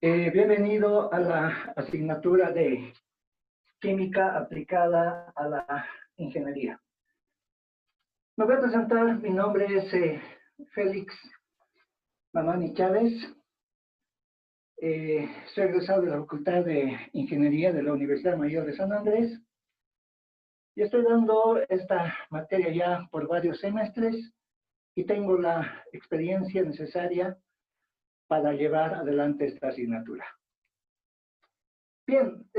Bienvenido a la asignatura de Química aplicada a la Ingeniería. Me voy a presentar, mi nombre es Félix Mamani Chávez. Soy egresado de la Facultad de Ingeniería de la Universidad Mayor de San Andrés y estoy dando esta materia ya por varios semestres y tengo la experiencia necesaria para llevar adelante esta asignatura. Bien,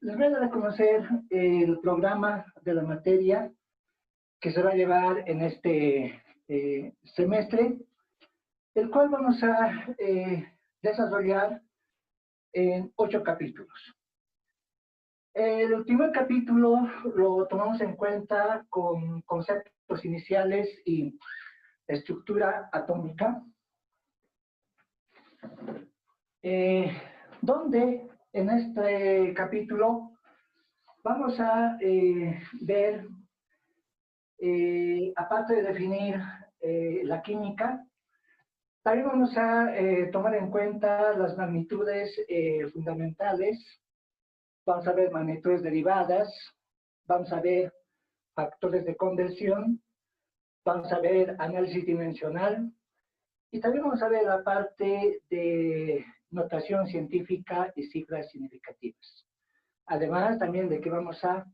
les voy a dar a conocer el programa de la materia que se va a llevar en este semestre, el cual vamos a desarrollar en 8 capítulos. El primer capítulo lo tomamos en cuenta con conceptos iniciales y estructura atómica, donde en este capítulo vamos a ver, aparte de definir la química, también vamos a tomar en cuenta las magnitudes fundamentales, vamos a ver magnitudes derivadas, vamos a ver factores de conversión, vamos a ver análisis dimensional, y también vamos a ver la parte de notación científica y cifras significativas. Además, también de que vamos a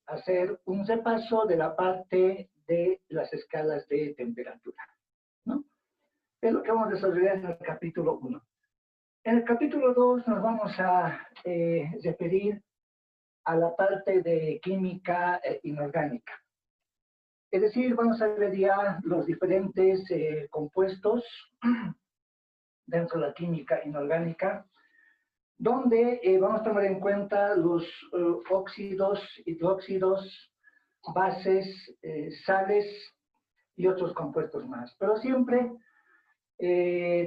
hacer un repaso de la parte de las escalas de temperatura, ¿no? Es lo que vamos a desarrollar en el capítulo 1. En el capítulo 2 nos vamos a referir a la parte de química inorgánica. Es decir, vamos a ver ya los diferentes compuestos dentro de la química inorgánica, donde vamos a tomar en cuenta los óxidos, hidróxidos, bases, sales y otros compuestos más, pero siempre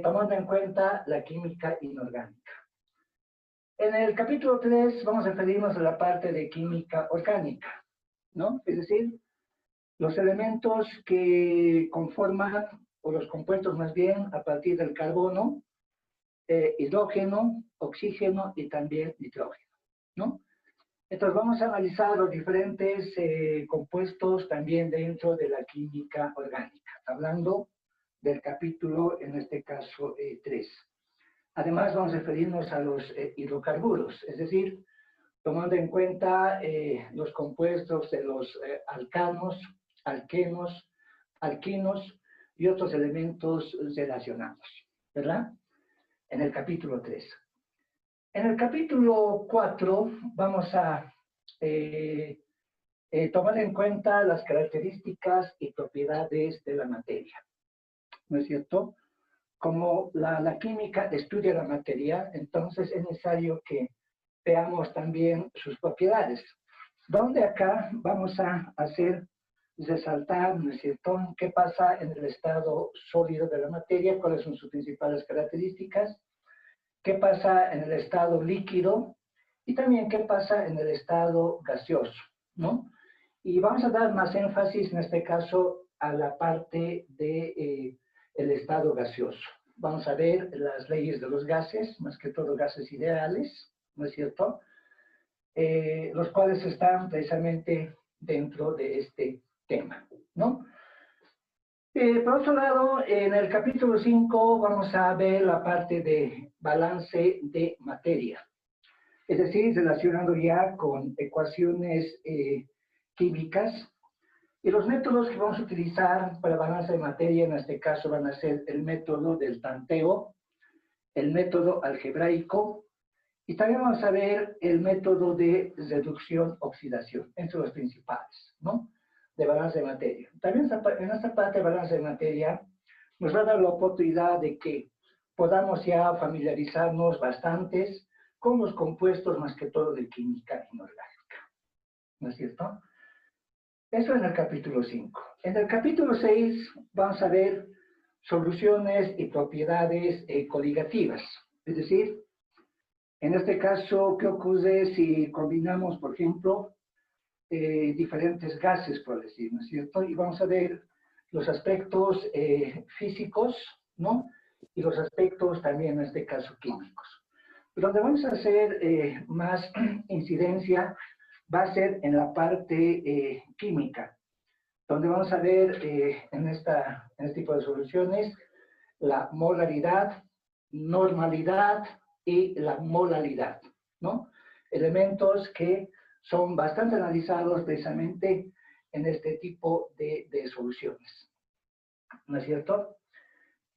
tomando en cuenta la química inorgánica. En el capítulo 3 vamos a referirnos a la parte de química orgánica, ¿no? Es decir, los elementos que conforman, o los compuestos más bien, a partir del carbono, hidrógeno, oxígeno y también nitrógeno, ¿no? Entonces vamos a analizar los diferentes compuestos también dentro de la química orgánica, hablando del capítulo, en este caso, 3. Además vamos a referirnos a los hidrocarburos, es decir, tomando en cuenta los compuestos de los alcanos, alquenos, alquinos y otros elementos relacionados, ¿verdad? En el capítulo 3. En el capítulo 4 vamos a tomar en cuenta las características y propiedades de la materia, ¿no es cierto? Como la química estudia la materia, entonces es necesario que veamos también sus propiedades, donde acá vamos a hacer resaltar, ¿no es cierto?, qué pasa en el estado sólido de la materia, cuáles son sus principales características, qué pasa en el estado líquido y también qué pasa en el estado gaseoso, ¿no? Y vamos a dar más énfasis en este caso a la parte de el estado gaseoso. Vamos a ver las leyes de los gases, más que todo gases ideales, ¿no es cierto?, los cuales están precisamente dentro de este tema, ¿no? Por otro lado, en el capítulo 5 vamos a ver la parte de balance de materia, es decir, relacionando ya con ecuaciones químicas, y los métodos que vamos a utilizar para balance de materia en este caso van a ser el método del tanteo, el método algebraico, y también vamos a ver el método de reducción-oxidación, entre los principales, ¿no?, de balance de materia. También en esta parte de balance de materia nos va a dar la oportunidad de que podamos ya familiarizarnos bastantes con los compuestos, más que todo de química inorgánica, ¿no es cierto? Eso en el capítulo 5. En el capítulo 6 vamos a ver soluciones y propiedades coligativas, es decir, en este caso, ¿qué ocurre si combinamos, por ejemplo, diferentes gases, por decir, ¿no es cierto? Y vamos a ver los aspectos físicos, ¿no?, y los aspectos también, en este caso, químicos. Pero donde vamos a hacer más incidencia va a ser en la parte química, donde vamos a ver en este tipo de soluciones la molaridad, normalidad y la molalidad, ¿no? Elementos que son bastante analizados precisamente en este tipo de soluciones, ¿no es cierto?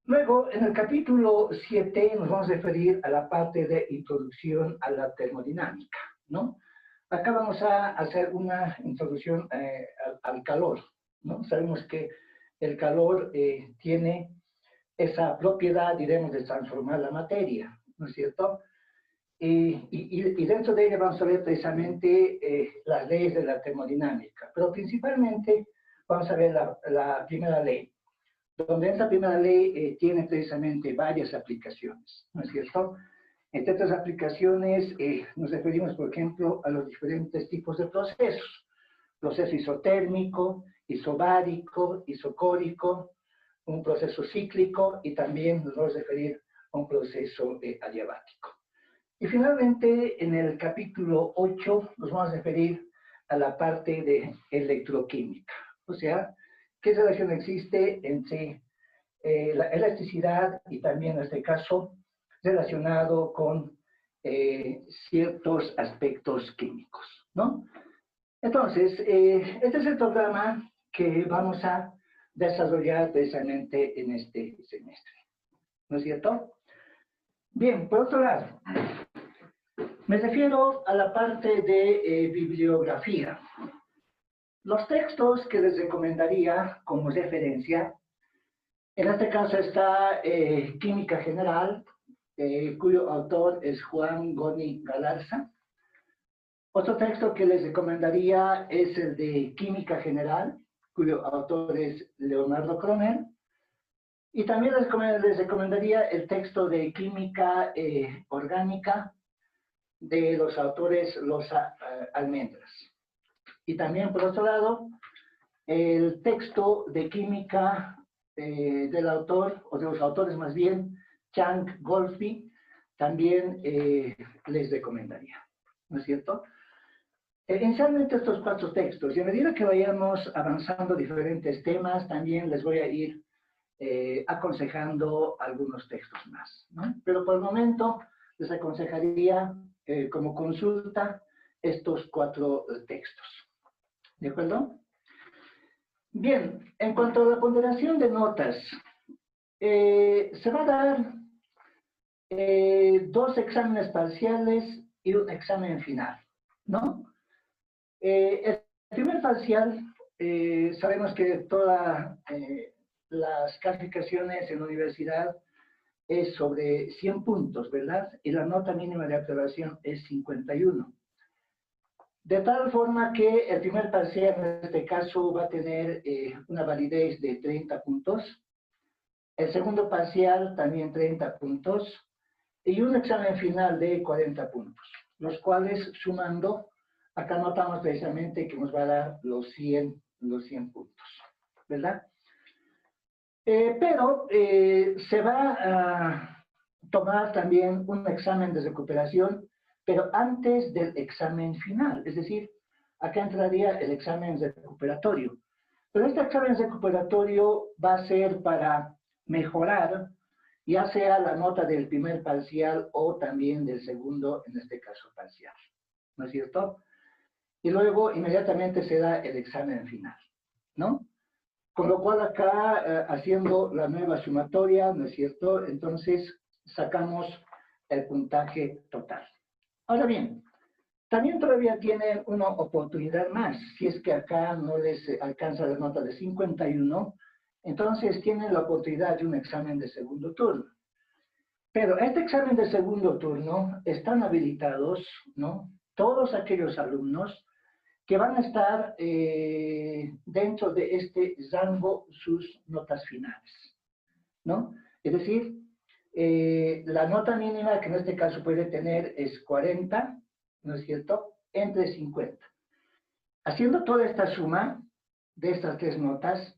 Luego, en el capítulo 7 nos vamos a referir a la parte de introducción a la termodinámica, ¿no? Acá vamos a hacer una introducción al calor, ¿no? Sabemos que el calor tiene esa propiedad, diremos, de transformar la materia, ¿no es cierto? Y dentro de ella vamos a ver precisamente las leyes de la termodinámica, pero principalmente vamos a ver la primera ley, donde esta primera ley tiene precisamente varias aplicaciones, ¿no es cierto? Entre estas aplicaciones nos referimos, por ejemplo, a los diferentes tipos de procesos. Proceso isotérmico, isobárico, isocórico, un proceso cíclico y también nos vamos a referir a un proceso adiabático. Y finalmente, en el capítulo 8 nos vamos a referir a la parte de electroquímica, o sea, qué relación existe entre la elasticidad y también, en este caso, relacionado con ciertos aspectos químicos, ¿no? Entonces, este es el programa que vamos a desarrollar precisamente en este semestre, ¿no es cierto? Bien, por otro lado, me refiero a la parte de bibliografía. Los textos que les recomendaría como referencia, en este caso está Química General, cuyo autor es Juan Goni Galarza. Otro texto que les recomendaría es el de Química General, cuyo autor es Leonardo Cromer. Y también les recomendaría el texto de Química Orgánica de los autores Los Almendras. Y también, por otro lado, el texto de Química del autor, o de los autores más bien, Chang Golfi, también les recomendaría, ¿no es cierto? Inicialmente estos 4 textos, y a medida que vayamos avanzando diferentes temas, también les voy a ir aconsejando algunos textos más, ¿no? Pero por el momento les aconsejaría como consulta estos 4 textos, ¿de acuerdo? Bien, en cuanto a la ponderación de notas, se va a dar 2 exámenes parciales y un examen final, ¿no? El primer parcial, sabemos que todas las calificaciones en la universidad es sobre 100 puntos, ¿verdad? Y la nota mínima de aprobación es 51. De tal forma que el primer parcial, en este caso, va a tener una validez de 30 puntos. El segundo parcial también 30 puntos. Y un examen final de 40 puntos, los cuales sumando, acá notamos precisamente que nos va a dar los 100 puntos, ¿verdad? Pero se va a tomar también un examen de recuperación, pero antes del examen final, es decir, acá entraría el examen recuperatorio. Pero este examen recuperatorio va a ser para mejorar, ya sea la nota del primer parcial o también del segundo, en este caso parcial, ¿no es cierto? Y luego inmediatamente se da el examen final, ¿no? Con lo cual acá, haciendo la nueva sumatoria, ¿no es cierto? Entonces sacamos el puntaje total. Ahora bien, también todavía tienen una oportunidad más. Si es que acá no les alcanza la nota de 51, entonces tienen la oportunidad de un examen de segundo turno. Pero este examen de segundo turno están habilitados, ¿no? Todos aquellos alumnos que van a estar dentro de este rango sus notas finales, ¿no? Es decir, la nota mínima que en este caso puede tener es 40, ¿no es cierto?, entre 50. Haciendo toda esta suma de estas 3 notas,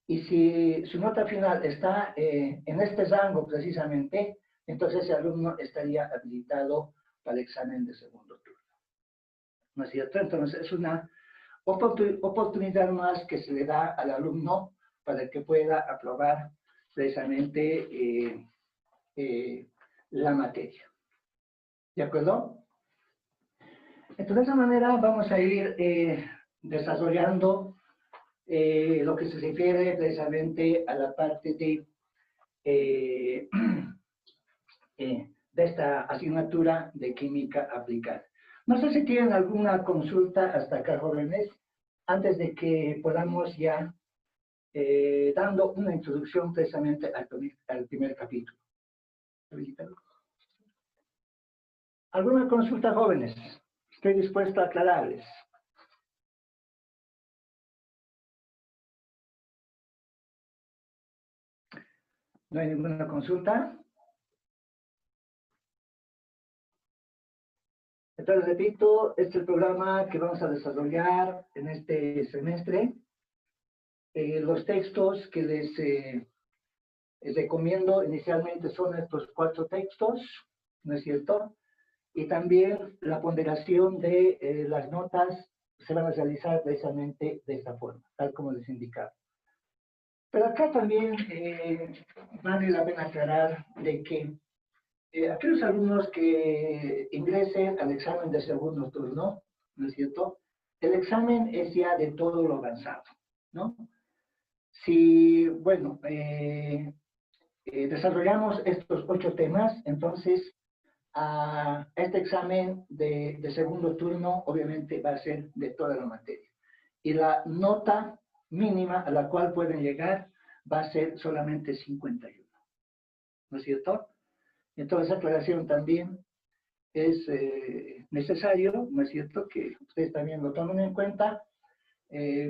Y si su nota final está en este rango precisamente, entonces ese alumno estaría habilitado para el examen de segundo turno. ¿No es cierto? Entonces es una oportunidad más que se le da al alumno para que pueda aprobar precisamente la materia. ¿De acuerdo? Entonces, de esa manera vamos a ir desarrollando lo que se refiere precisamente a la parte de esta asignatura de química aplicada. No sé si tienen alguna consulta hasta acá, jóvenes, antes de que podamos ya dando una introducción precisamente al primer capítulo. ¿Alguna consulta, jóvenes? Estoy dispuesto a aclararles. ¿No hay ninguna consulta? Entonces, repito, este es el programa que vamos a desarrollar en este semestre. Los textos que les recomiendo inicialmente son estos 4 textos, ¿no es cierto? Y también la ponderación de las notas se van a realizar precisamente de esta forma, tal como les indicaba. Pero acá también vale la pena aclarar de que aquellos alumnos que ingresen al examen de segundo turno, ¿no es cierto? El examen es ya de todo lo avanzado, ¿no? Si, bueno, desarrollamos estos 8 temas, entonces a este examen de segundo turno obviamente va a ser de toda la materia. Y la nota mínima a la cual pueden llegar va a ser solamente 51. ¿No es cierto? Entonces, esa aclaración también es necesario, ¿no es cierto? Que ustedes también lo tomen en cuenta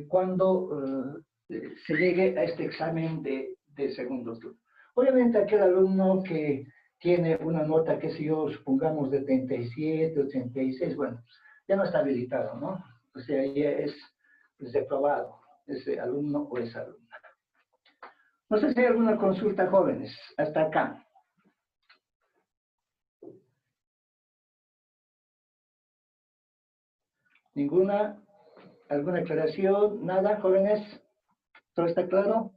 cuando se llegue a este examen de segundo turno. Obviamente, aquel alumno que tiene una nota, que si yo supongamos de 37, 86, bueno, ya no está habilitado, ¿no? O sea, ya es reprobado ese alumno o esa alumna. No sé si hay alguna consulta, jóvenes, hasta acá. ¿Ninguna? ¿Alguna aclaración? ¿Nada, jóvenes? ¿Todo está claro?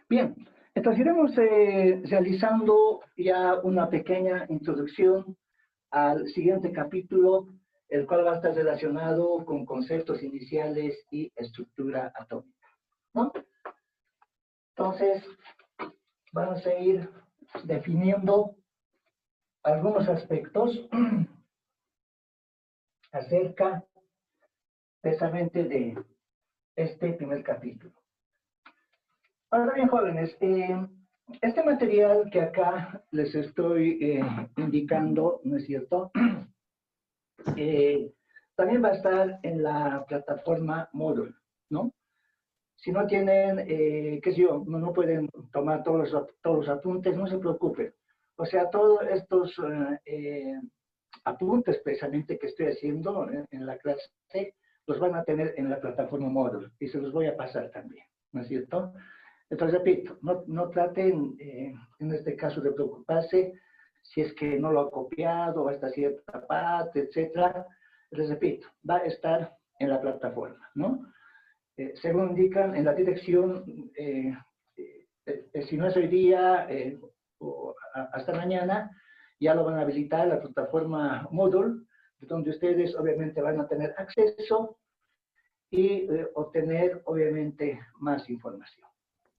Bien, entonces iremos realizando ya una pequeña introducción al siguiente capítulo, el cual va a estar relacionado con conceptos iniciales y estructura atómica, ¿no? Entonces, vamos a ir definiendo algunos aspectos acerca precisamente de este primer capítulo. Ahora bien, jóvenes, este material que acá les estoy indicando, ¿no es cierto? También va a estar en la plataforma Moodle, ¿no? Si no tienen, qué sé yo, no pueden tomar todos los apuntes, no se preocupen. O sea, todos estos apuntes precisamente que estoy haciendo en la clase, los van a tener en la plataforma Moodle y se los voy a pasar también, ¿no es cierto? Entonces, repito, no traten en este caso de preocuparse si es que no lo ha copiado hasta cierta parte, etcétera. Les repito, va a estar en la plataforma, ¿no? Según indican en la dirección, si no es hoy día o hasta mañana, ya lo van a habilitar la plataforma Moodle, donde ustedes obviamente van a tener acceso y obtener obviamente más información.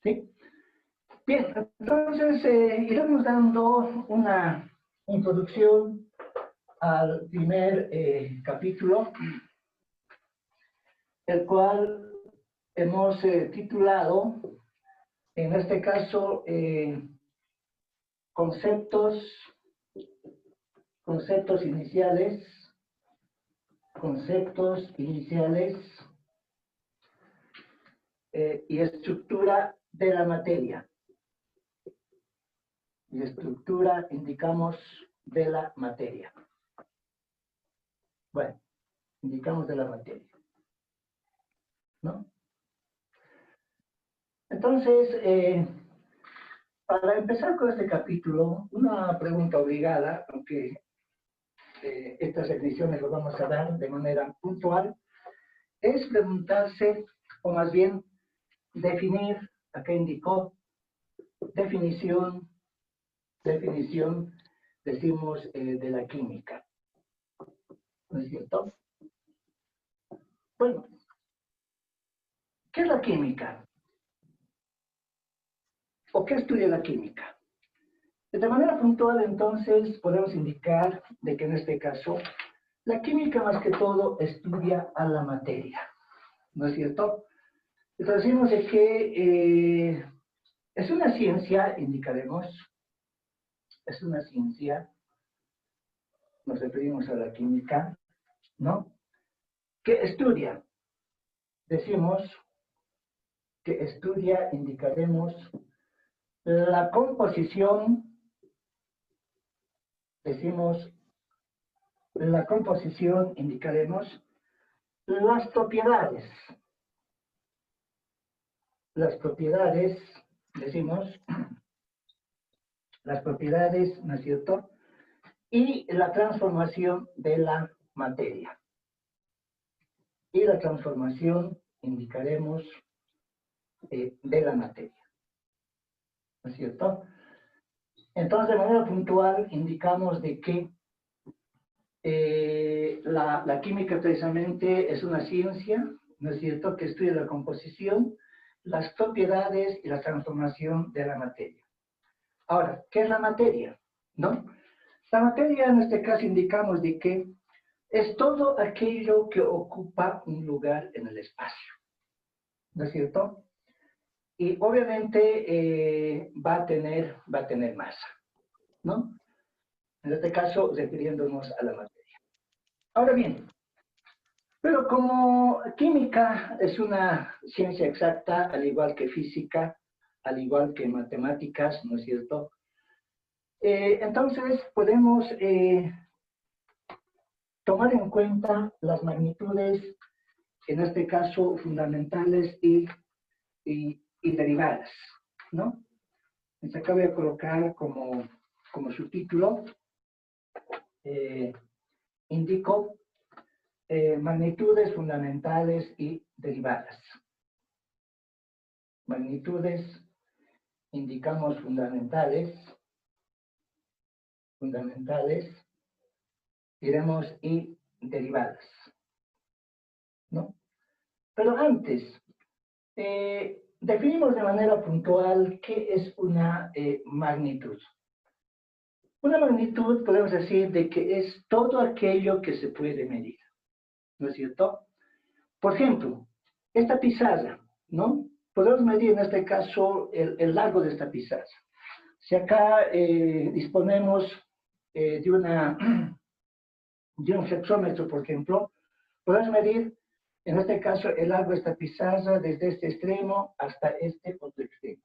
¿Sí? Bien, entonces iremos dando una introducción al primer capítulo, el cual hemos titulado, en este caso, conceptos iniciales y estructura de la materia. Y estructura, indicamos, de la materia. Bueno, indicamos de la materia, ¿no? Entonces, para empezar con este capítulo, una pregunta obligada, aunque estas definiciones lo vamos a dar de manera puntual, es preguntarse, o más bien definir, acá indicó, definición, decimos, de la química, ¿no es cierto? Bueno, ¿qué es la química? ¿O qué estudia la química? De manera puntual, entonces, podemos indicar de que en este caso, la química más que todo estudia a la materia, ¿no es cierto? Entonces decimos de que es una ciencia, indicaremos, es una ciencia, nos referimos a la química, ¿no? Que estudia, decimos que estudia, indicaremos, la composición, decimos, la composición, indicaremos, las propiedades, decimos, las propiedades, ¿no es cierto? Y la transformación de la materia. Y la transformación, indicaremos, de la materia, ¿no es cierto? Entonces, de manera puntual, indicamos de que la química precisamente es una ciencia, ¿no es cierto?, que estudia la composición, las propiedades y la transformación de la materia. Ahora, ¿qué es la materia? ¿No? La materia, en este caso, indicamos de que es todo aquello que ocupa un lugar en el espacio, ¿no es cierto? Y obviamente va a tener masa, ¿no? En este caso, refiriéndonos a la materia. Ahora bien, pero como química es una ciencia exacta, al igual que física, al igual que matemáticas, ¿no es cierto? Entonces podemos tomar en cuenta las magnitudes, en este caso fundamentales y derivadas, ¿no? Entonces acá voy a colocar como subtítulo, indico magnitudes fundamentales y derivadas. Magnitudes, indicamos fundamentales, diremos y derivadas, ¿no? Pero antes, definimos de manera puntual qué es una magnitud. Una magnitud podemos decir de que es todo aquello que se puede medir, ¿no es cierto? Por ejemplo, esta pizarra, ¿no? Podemos medir en este caso el largo de esta pizarra. Si acá disponemos de un flexómetro, por ejemplo, podemos medir, en este caso, el largo de esta pizarra desde este extremo hasta este otro extremo.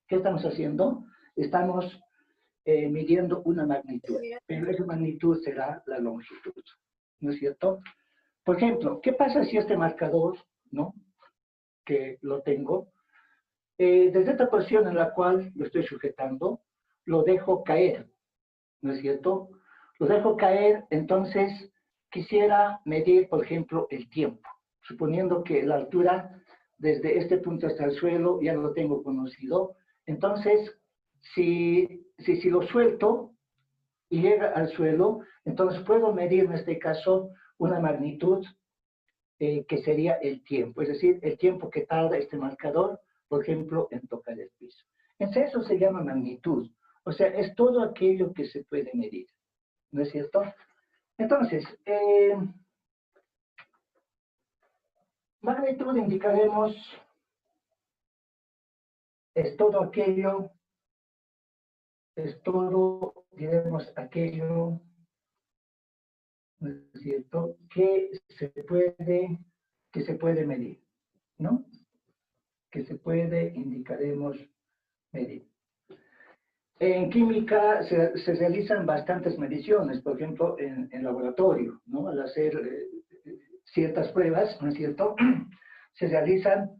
¿Qué estamos haciendo? Estamos midiendo una magnitud, pero esa magnitud será la longitud, ¿no es cierto? Por ejemplo, ¿qué pasa si este marcador, ¿no?, que lo tengo, desde esta posición en la cual lo estoy sujetando, lo dejo caer, ¿no es cierto? Lo dejo caer, entonces quisiera medir, por ejemplo, el tiempo, suponiendo que la altura desde este punto hasta el suelo ya lo tengo conocido. Entonces, si lo suelto y llega al suelo, entonces puedo medir en este caso una magnitud que sería el tiempo, es decir, el tiempo que tarda este marcador, por ejemplo, en tocar el piso. Entonces eso se llama magnitud, o sea, es todo aquello que se puede medir, ¿no es cierto? Entonces, magnitud indicaremos es todo aquello, diremos aquello, ¿no es cierto?, que se puede medir, ¿no? Que se puede, indicaremos, medir. En química se realizan bastantes mediciones, por ejemplo, en laboratorio, ¿no? Al hacer ciertas pruebas, ¿no es cierto? Se realizan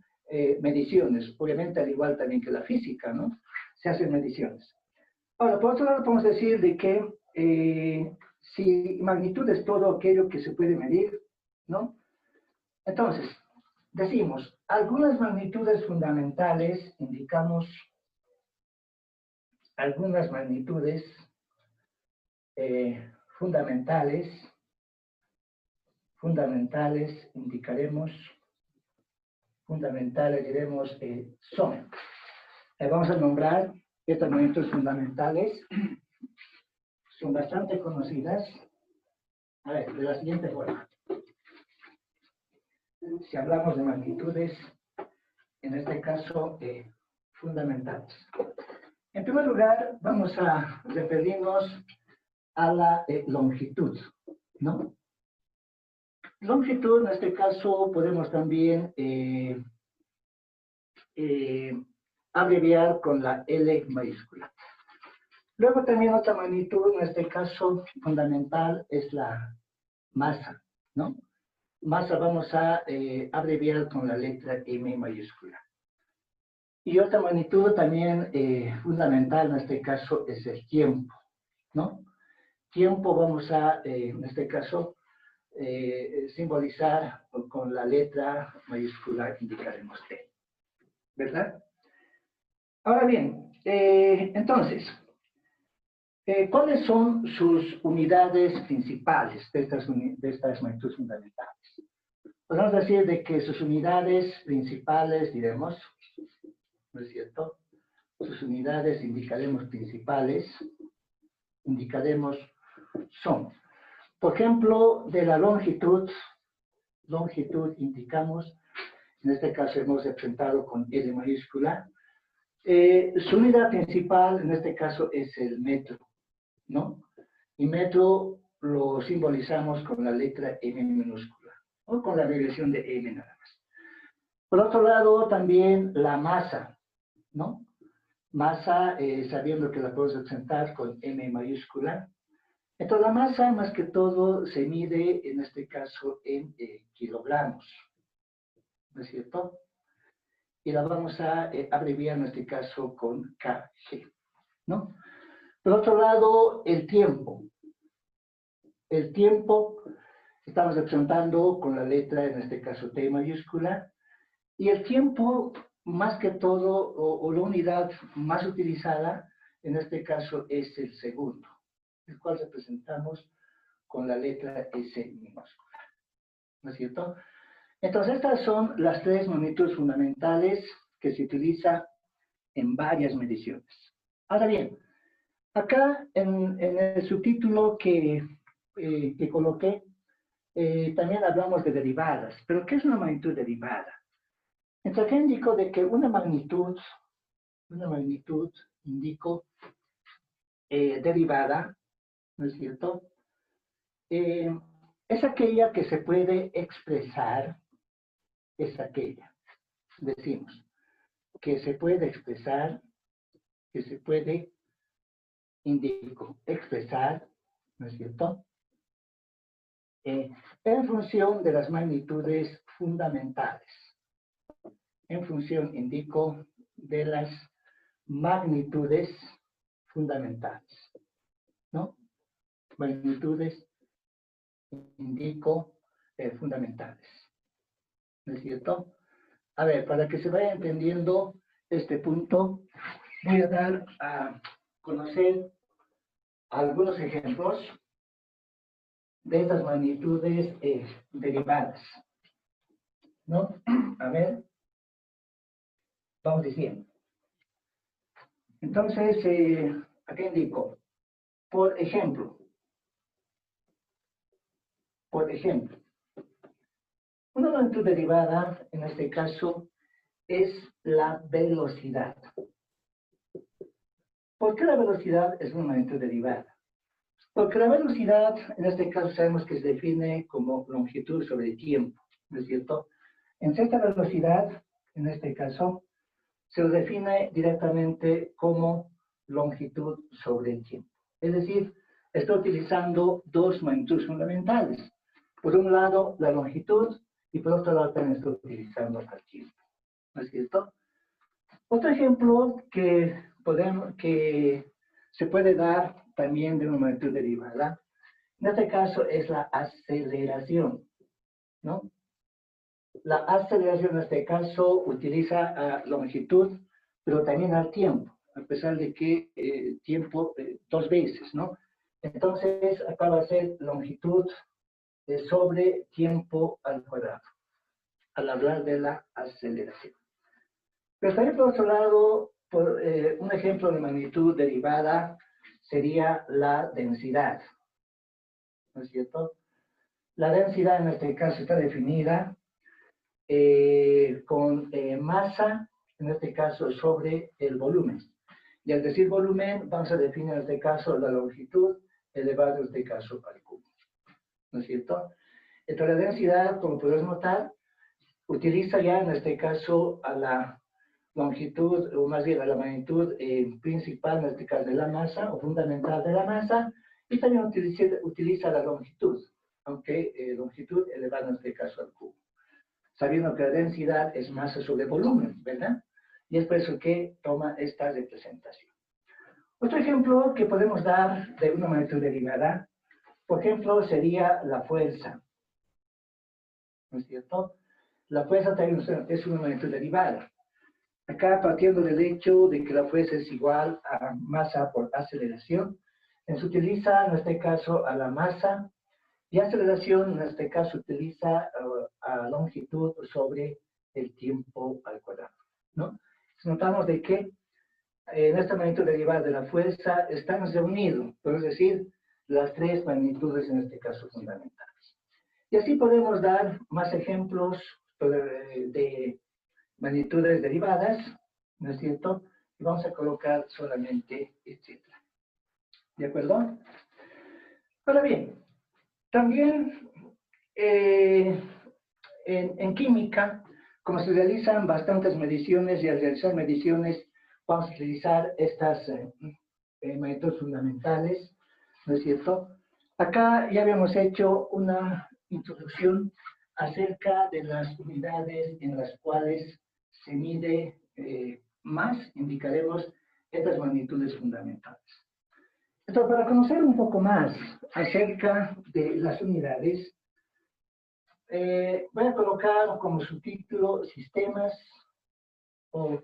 mediciones, obviamente al igual también que la física, ¿no? Se hacen mediciones. Ahora, por otro lado, podemos decir de que si magnitud es todo aquello que se puede medir, ¿no? Entonces, decimos, algunas magnitudes fundamentales, indicamos algunas magnitudes fundamentales, indicaremos, fundamentales, diremos, son. Vamos a nombrar estas magnitudes fundamentales, son bastante conocidas. A ver, de la siguiente forma. Si hablamos de magnitudes, en este caso, fundamentales. En primer lugar, vamos a referirnos a la longitud, ¿no? Longitud, en este caso, podemos también abreviar con la L mayúscula. Luego también otra magnitud, en este caso, fundamental, es la masa, ¿no? Masa vamos a abreviar con la letra M mayúscula. Y otra magnitud también fundamental, en este caso, es el tiempo, ¿no? Tiempo vamos a, en este caso, simbolizar con la letra mayúscula que indicaremos T, ¿verdad? Ahora bien, entonces, ¿cuáles son sus unidades principales de estas magnitudes fundamentales? Podemos decir de que sus unidades principales, diremos, ¿no es cierto? Sus unidades indicaremos principales, indicaremos son. Por ejemplo, de la longitud indicamos, en este caso hemos representado con L mayúscula, su unidad principal en este caso es el metro, ¿no? Y metro lo simbolizamos con la letra M minúscula, o con la abreviación de M nada más. Por otro lado, también la masa, ¿no? Masa, sabiendo que la podemos representar con M mayúscula. Entonces, la masa, más que todo, se mide, en este caso, en kilogramos, ¿no es cierto? Y la vamos a abreviar, en este caso, con kg, ¿no? Por otro lado, el tiempo. El tiempo estamos representando con la letra, en este caso, T mayúscula. Y el tiempo, más que todo, o la unidad más utilizada, en este caso, es el segundo, el cual representamos con la letra S minúscula, ¿no es cierto? Entonces, estas son las tres magnitudes fundamentales que se utilizan en varias mediciones. Ahora bien, acá en el subtítulo que coloqué, también hablamos de derivadas. ¿Pero qué es una magnitud derivada? Entonces, acá indico de que una magnitud indico derivada, ¿no es cierto? Es aquella que se puede expresar, es aquella, decimos, que se puede expresar, que se puede, indico, expresar, ¿no es cierto? En función de las magnitudes fundamentales. En función, indico, de las magnitudes fundamentales, ¿no? Magnitudes, indico, fundamentales, ¿no es cierto? A ver, para que se vaya entendiendo este punto, voy a dar a conocer algunos ejemplos de estas magnitudes derivadas, ¿no? A ver, vamos diciendo. Entonces, aquí indico, por ejemplo, una magnitud derivada, en este caso, es la velocidad. ¿Por qué la velocidad es una magnitud derivada? Porque la velocidad, en este caso, sabemos que se define como longitud sobre tiempo, ¿no es cierto? En cierta velocidad, en este caso, se lo define directamente como longitud sobre el tiempo. Es decir, estoy utilizando dos magnitudes fundamentales. Por un lado, la longitud, y por otro lado también estoy utilizando el tiempo. ¿No es cierto? Otro ejemplo que se puede dar también de una magnitud derivada, en este caso es la aceleración, ¿no? La aceleración en este caso utiliza longitud, pero también al tiempo, a pesar de que tiempo dos veces, ¿no? Entonces, acá va a ser longitud sobre tiempo al cuadrado, al hablar de la aceleración. Pero también por otro lado, un ejemplo de magnitud derivada sería la densidad, ¿no es cierto? La densidad en este caso está definida con masa, en este caso sobre el volumen. Y al decir volumen, vamos a definir en este caso la longitud elevado en este caso al cubo, ¿no es cierto? Entonces la densidad, como podemos notar, utiliza ya en este caso a la longitud, o más bien a la magnitud principal, en este caso de la masa, o fundamental de la masa, y también utiliza la longitud, aunque longitud elevada en este caso al cubo. Sabiendo que la densidad es masa sobre volumen, ¿verdad? Y es por eso que toma esta representación. Otro ejemplo que podemos dar de una magnitud derivada, por ejemplo, sería la fuerza, ¿no es cierto? La fuerza también es una magnitud derivada. Acá partiendo del hecho de que la fuerza es igual a masa por aceleración, se utiliza en este caso a la masa, y aceleración en este caso utiliza a longitud sobre el tiempo al cuadrado, ¿no? Notamos de que en esta magnitud derivada de la fuerza están reunidos, es decir, las tres magnitudes en este caso fundamentales. Y así podemos dar más ejemplos de magnitudes derivadas, ¿no es cierto? Y vamos a colocar solamente etcétera. ¿De acuerdo? Ahora bien, también en química, como se realizan bastantes mediciones y al realizar mediciones vamos a utilizar estas magnitudes fundamentales, ¿no es cierto? Acá ya habíamos hecho una introducción acerca de las unidades en las cuales se mide más, indicaremos, estas magnitudes fundamentales. Entonces, para conocer un poco más acerca de las unidades, voy a colocar como subtítulo sistemas o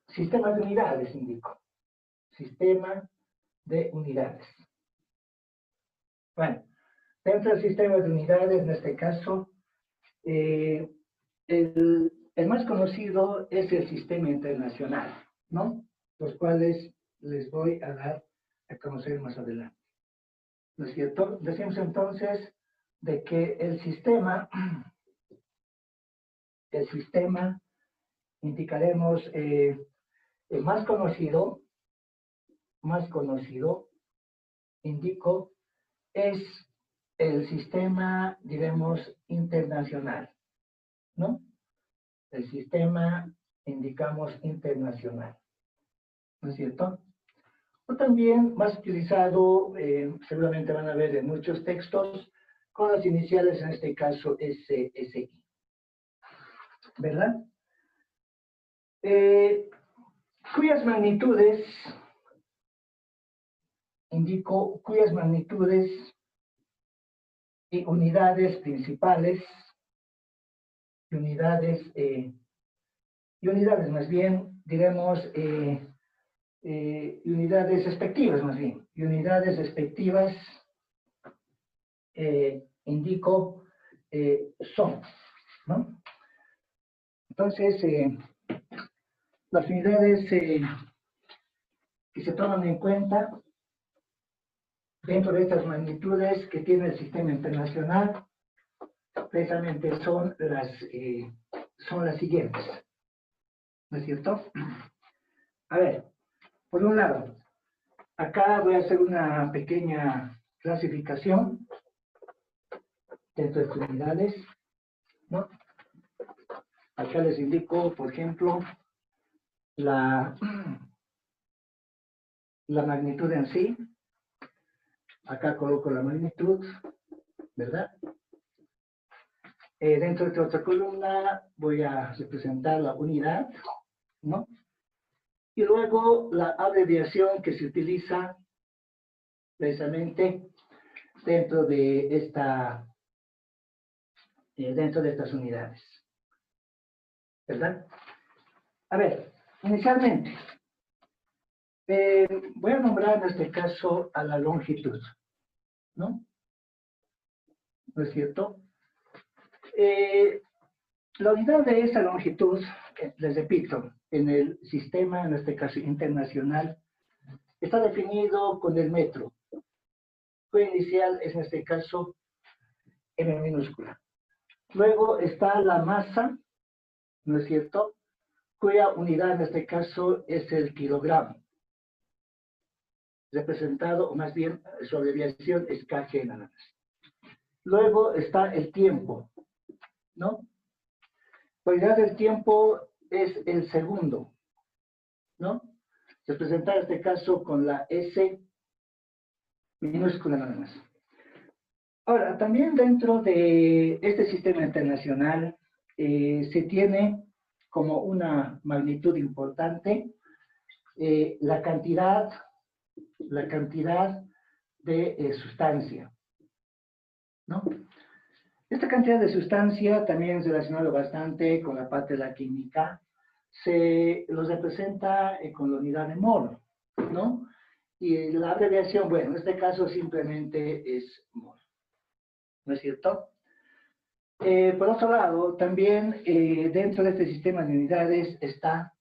sistemas de unidades, indico. Sistema de unidades. Bueno, dentro del sistema de unidades, en este caso, el más conocido es el sistema internacional, ¿no? Los cuales les voy a dar a conocer más adelante. ¿No es cierto? Decimos entonces de que el sistema, indicaremos, el más conocido, indico, es el sistema, diremos, internacional, ¿no? El sistema, indicamos, internacional, ¿no es cierto? O también más utilizado, seguramente van a ver en muchos textos, con las iniciales, en este caso, SI, ¿verdad? Cuyas magnitudes, indico, cuyas magnitudes y unidades principales, y unidades más bien, diremos, unidades respectivas más bien, y unidades respectivas, indico, son, ¿no? Entonces, las unidades que se toman en cuenta dentro de estas magnitudes que tiene el sistema internacional, precisamente son las siguientes, ¿no es cierto? A ver, por un lado, acá voy a hacer una pequeña clasificación dentro de estas unidades, ¿no? Acá les indico, por ejemplo, la magnitud en sí. Acá coloco la magnitud, ¿verdad? Dentro de esta otra columna voy a representar la unidad, ¿no? Y luego la abreviación que se utiliza precisamente dentro de estas unidades, ¿verdad? A ver, inicialmente, voy a nombrar en este caso a la longitud, ¿no? ¿No es cierto? La unidad de esa longitud, les repito, en el sistema, en este caso internacional, está definido con el metro. Su inicial es en este caso M minúscula. Luego está la masa, ¿no es cierto? Cuya unidad en este caso es el kilogramo. Representado, o más bien su abreviación es kg nada más. Luego está el tiempo, ¿no? La unidad del tiempo es el segundo, ¿no? Representar este caso con la S minúscula nada más. Ahora, también dentro de este sistema internacional se tiene como una magnitud importante la cantidad de sustancia, ¿no? Esta cantidad de sustancia también es relacionado bastante con la parte de la química. Se los representa con la unidad de mol, ¿no? Y la abreviación, bueno, en este caso simplemente es mol, ¿no es cierto? Por otro lado, también dentro de este sistema de unidades está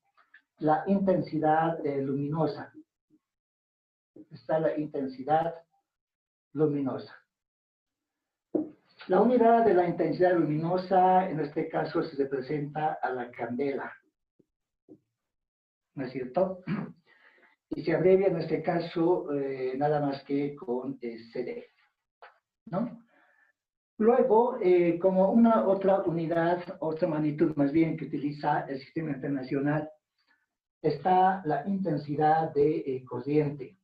la intensidad luminosa. Está la intensidad luminosa. La unidad de la intensidad luminosa, en este caso, se representa a la candela, ¿no es cierto? Y se abrevia en este caso nada más que con CD, ¿no? Luego, como una otra unidad, otra magnitud más bien que utiliza el sistema internacional, está la intensidad de corriente,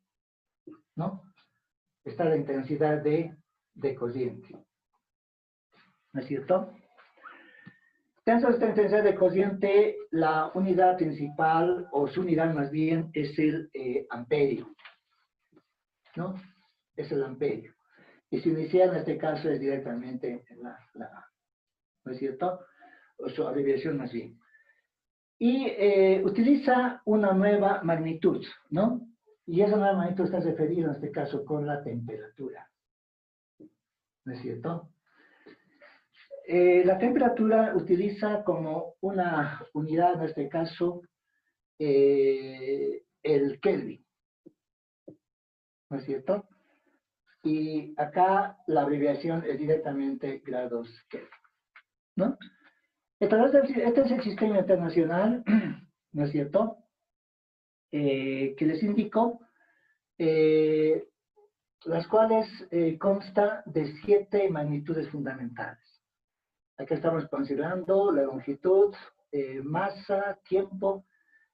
¿no? Está la intensidad de corriente, ¿no es cierto? Dentro de esta intensidad de corriente, la unidad principal, o su unidad más bien, es el amperio, ¿no? Es el amperio. Y su inicial en este caso es directamente ¿no es cierto? O su abreviación más bien. Y utiliza una nueva magnitud, ¿no? Y esa nueva magnitud está referida en este caso con la temperatura, ¿no es cierto? La temperatura utiliza como una unidad, en este caso, el Kelvin, ¿no es cierto? Y acá la abreviación es directamente grados Kelvin, ¿no? Entonces, este es el sistema internacional, ¿no es cierto? Que les indico, las cuales consta de 7 magnitudes fundamentales. Aquí estamos considerando la longitud, masa, tiempo,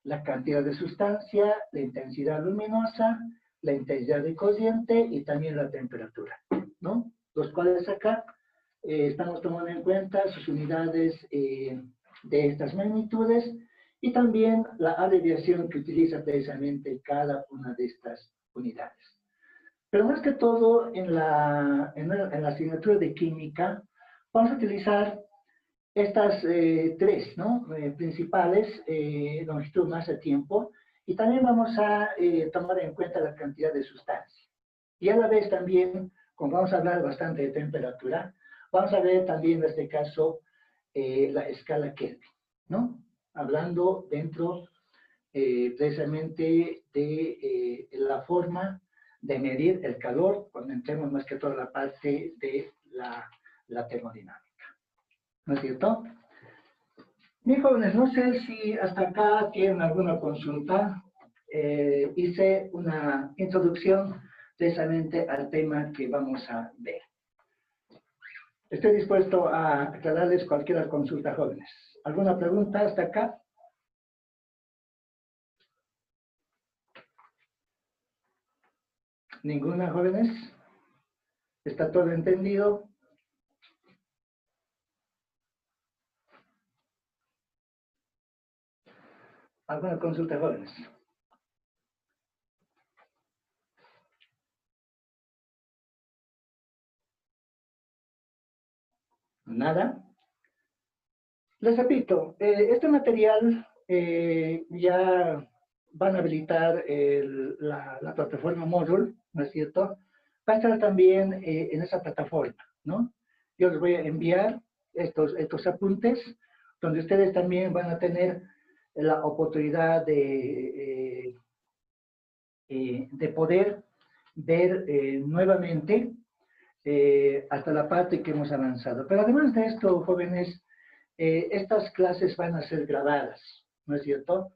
la cantidad de sustancia, la intensidad luminosa, la intensidad de corriente y también la temperatura, ¿no? Los cuales acá estamos tomando en cuenta sus unidades de estas magnitudes y también la abreviación que utiliza precisamente cada una de estas unidades. Pero más que todo en la asignatura de química vamos a utilizar estas 3, ¿no? Principales, longitud, masa, tiempo, y también vamos a tomar en cuenta la cantidad de sustancia. Y a la vez también, como vamos a hablar bastante de temperatura, vamos a ver también en este caso la escala Kelvin, ¿no? Hablando dentro precisamente de la forma de medir el calor cuando entremos más que todo la parte de la termodinámica. ¿No es cierto? Mis jóvenes, no sé si hasta acá tienen alguna consulta. Hice una introducción precisamente al tema que vamos a ver. Estoy dispuesto a aclararles cualquier consulta, jóvenes. ¿Alguna pregunta hasta acá? ¿Ninguna, jóvenes? ¿Está todo entendido? ¿Alguna consulta, jóvenes? ¿Nada? Les repito, este material ya van a habilitar la plataforma Moodle, ¿no es cierto? Va a estar también en esa plataforma, ¿no? Yo les voy a enviar estos apuntes, donde ustedes también van a tener la oportunidad de poder ver nuevamente hasta la parte que hemos avanzado. Pero además de esto, jóvenes, estas clases van a ser grabadas, ¿no es cierto?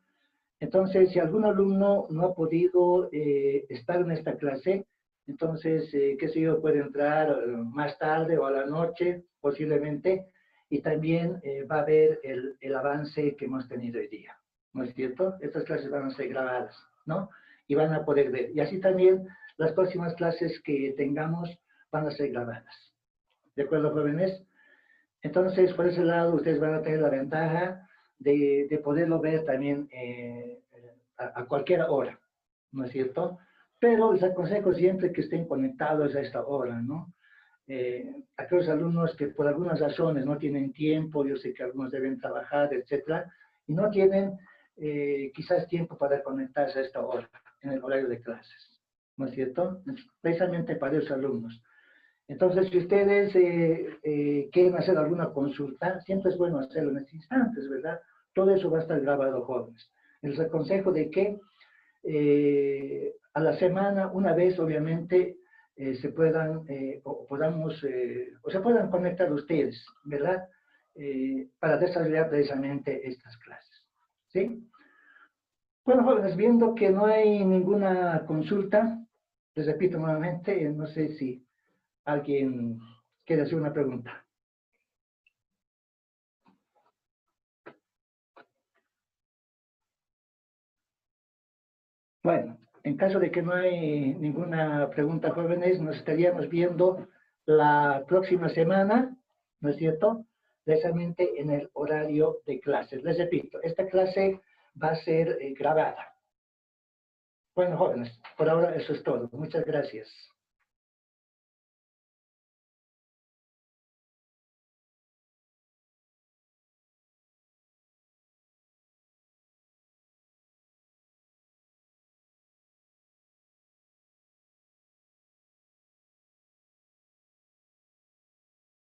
Entonces, si algún alumno no ha podido estar en esta clase, entonces, qué sé yo, puede entrar más tarde o a la noche, posiblemente, y también va a ver el avance que hemos tenido hoy día, ¿no es cierto? Estas clases van a ser grabadas, ¿no? Y van a poder ver. Y así también las próximas clases que tengamos van a ser grabadas. ¿De acuerdo, jóvenes? Entonces, por ese lado, ustedes van a tener la ventaja de poderlo ver también a cualquier hora, ¿no es cierto? Pero les aconsejo siempre que estén conectados a esta hora, ¿no? Aquellos alumnos que por algunas razones no tienen tiempo, yo sé que algunos deben trabajar, etcétera, y no tienen quizás tiempo para conectarse a esta hora, en el horario de clases, ¿no es cierto? Precisamente para esos alumnos. Entonces, si ustedes quieren hacer alguna consulta, siempre es bueno hacerlo en estos instantes, ¿verdad? Todo eso va a estar grabado, jóvenes. Les aconsejo de que a la semana, una vez, obviamente, se puedan, o se puedan conectar ustedes, ¿verdad? Para desarrollar precisamente estas clases, ¿sí? Bueno, jóvenes, viendo que no hay ninguna consulta, les repito nuevamente, no sé si ¿alguien quiere hacer una pregunta? Bueno, en caso de que no hay ninguna pregunta, jóvenes, nos estaríamos viendo la próxima semana, ¿no es cierto? Precisamente en el horario de clases. Les repito, esta clase va a ser grabada. Bueno, jóvenes, por ahora eso es todo. Muchas gracias.